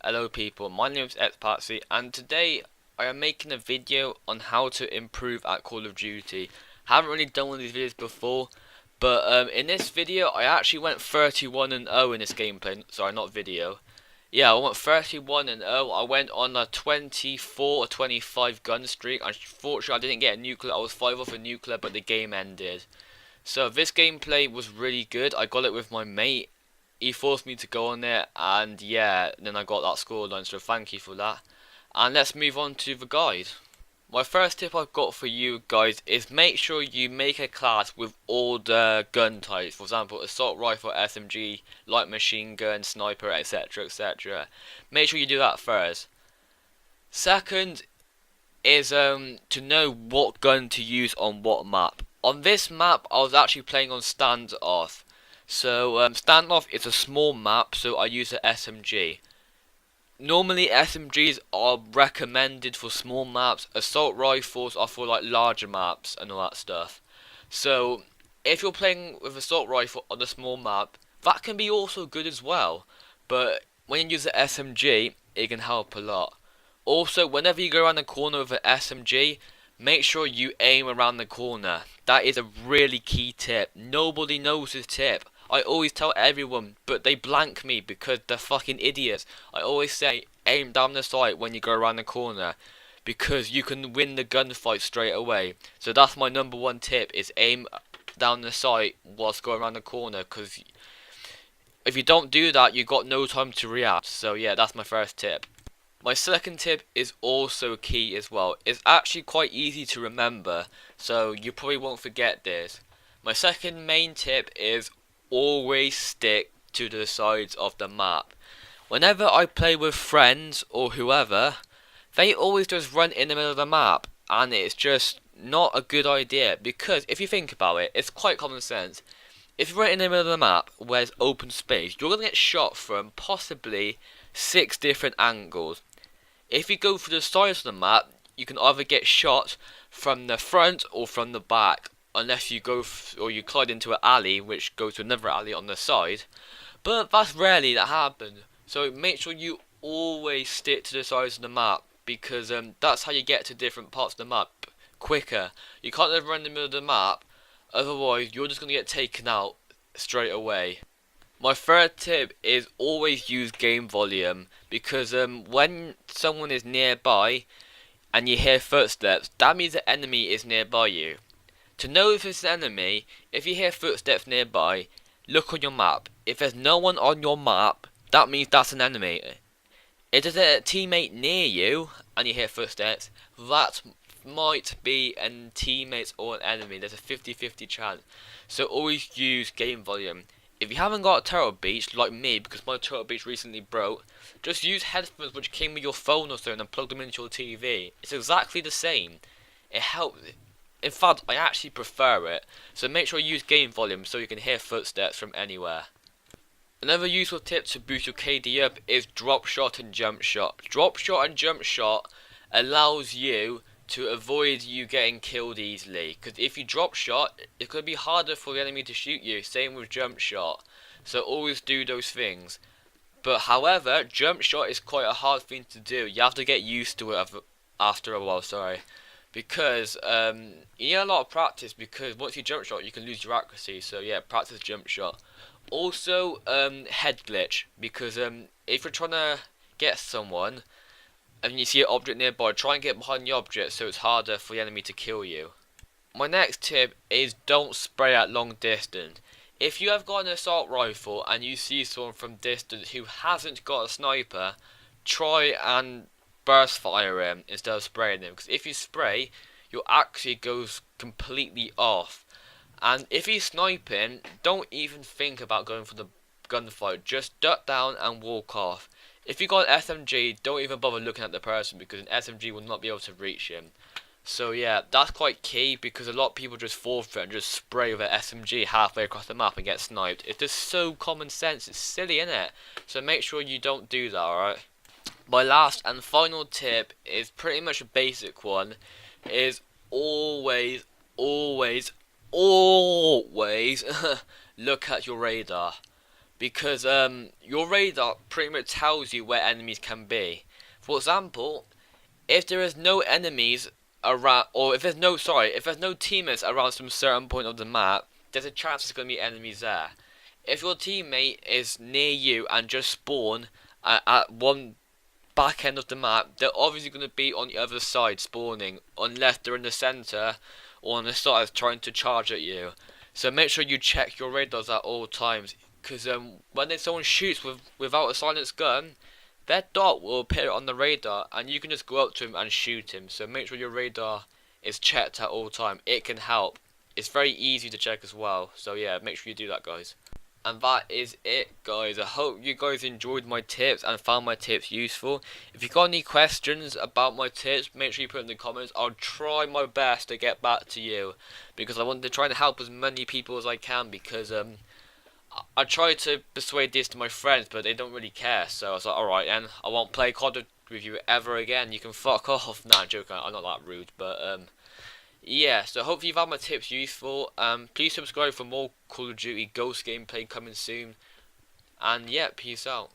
Hello people, my name is Xpatsy and today I am making a video on how to improve at Call of Duty. Haven't really done one of these videos before, but in this video I actually went 31 and 0 in this gameplay. Sorry, not video. Yeah, I went 31 and 0. I went on a 24 or 25 gun streak. Unfortunately, I didn't get a nuclear. I was 5 off a nuclear, but the game ended. So this gameplay was really good. I got it with my mate. He forced me to go on there, and yeah, then I got that scoreline, so thank you for that. And let's move on to the guide. My first tip I've got for you guys is make sure you make a class with all the gun types. For example, assault rifle, SMG, light machine gun, sniper, etc, etc. Make sure you do that first. Second is to know what gun to use on what map. On this map I was actually playing on standoff. So standoff is a small map, so I use the SMG. Normally SMGs are recommended for small maps. Assault rifles are for like larger maps and all that stuff. So if you're playing with assault rifle on a small map, that can be also good as well. But when you use the SMG, it can help a lot. Also, whenever you go around the corner with an SMG, make sure you aim around the corner. That is a really key tip. Nobody knows this tip. I always tell everyone, but they blank me because they're fucking idiots. I always say, aim down the sight when you go around the corner, because you can win the gunfight straight away. So that's my number one tip, is aim down the sight whilst going around the corner, because if you don't do that, you've got no time to react. So yeah, that's my first tip. My second tip is also key as well. It's actually quite easy to remember, so you probably won't forget this. My second main tip is always stick to the sides of the map. Whenever I play with friends or whoever, they always just run in the middle of the map, and it's just not a good idea, because if you think about it, it's quite common sense. If you run in the middle of the map where it's open space, you're going to get shot from possibly 6 different angles. If you go for the sides of the map, you can either get shot from the front or from the back, unless you go or you collide into an alley which goes to another alley on the side. But that's rarely that happens. So make sure you always stick to the sides of the map, because that's how you get to different parts of the map quicker. You can't ever run in the middle of the map, otherwise you're just going to get taken out straight away. My third tip is always use game volume, because when someone is nearby and you hear footsteps, that means the enemy is nearby you. To know if it's an enemy, if you hear footsteps nearby, look on your map. If there's no one on your map, that means that's an enemy. If there's a teammate near you and you hear footsteps, that might be a teammate or an enemy. There's a 50-50 chance. So always use game volume. If you haven't got a turtle beach like me, because my turtle beach recently broke, just use headphones which came with your phone or something and plug them into your TV. It's exactly the same. It helps. In fact, I actually prefer it. So make sure you use game volume so you can hear footsteps from anywhere. Another useful tip to boost your KD up is drop shot and jump shot. Drop shot and jump shot allows you to avoid you getting killed easily, because if you drop shot, it could be harder for the enemy to shoot you. Same with jump shot. So always do those things. But however, jump shot is quite a hard thing to do. You have to get used to it after a while, because you need a lot of practice, because once you jump shot you can lose your accuracy. So yeah, practice jump shot. Also head glitch, because if you're trying to get someone and you see an object nearby, try and get behind the object so it's harder for the enemy to kill you. My next tip is don't spray at long distance. If you have got an assault rifle and you see someone from distance who hasn't got a sniper, try and burst fire him instead of spraying him, because if you spray, your accuracy goes completely off. And if he's sniping, don't even think about going for the gunfight, just duck down and walk off. If you got an SMG, don't even bother looking at the person, because an SMG will not be able to reach him. So yeah, that's quite key, because a lot of people just fall for it and just spray with an SMG halfway across the map and get sniped. It's just so common sense, it's silly, innit? So make sure you don't do that, alright? My last and final tip is pretty much a basic one, is always look at your radar. because your radar pretty much tells you where enemies can be. For example, if there is no enemies around, or if there's no teammates around some certain point of the map, there's a chance there's going to be enemies there. If your teammate is near you and just spawn at one back end of the map, they're obviously going to be on the other side spawning, unless they're in the center or on the side trying to charge at you. So make sure you check your radars at all times, because when someone shoots without a silenced gun, their dot will appear on the radar, and you can just go up to him and shoot him. So make sure your radar is checked at all time. It can help. It's very easy to check as well. So yeah, make sure you do that, guys. And that is it, guys. I hope you guys enjoyed my tips and found my tips useful. If you got any questions about my tips, make sure you put in the comments. I'll try my best to get back to you, because I want to try and help as many people as I can, because I try to persuade this to my friends, but they don't really care. So I was like, alright then, I won't play COD with you ever again. You can fuck off. Nah, I'm joking. I'm not that rude, but yeah, so hopefully you found my tips useful. Please subscribe for more Call of Duty Ghost gameplay coming soon. And yeah, peace out.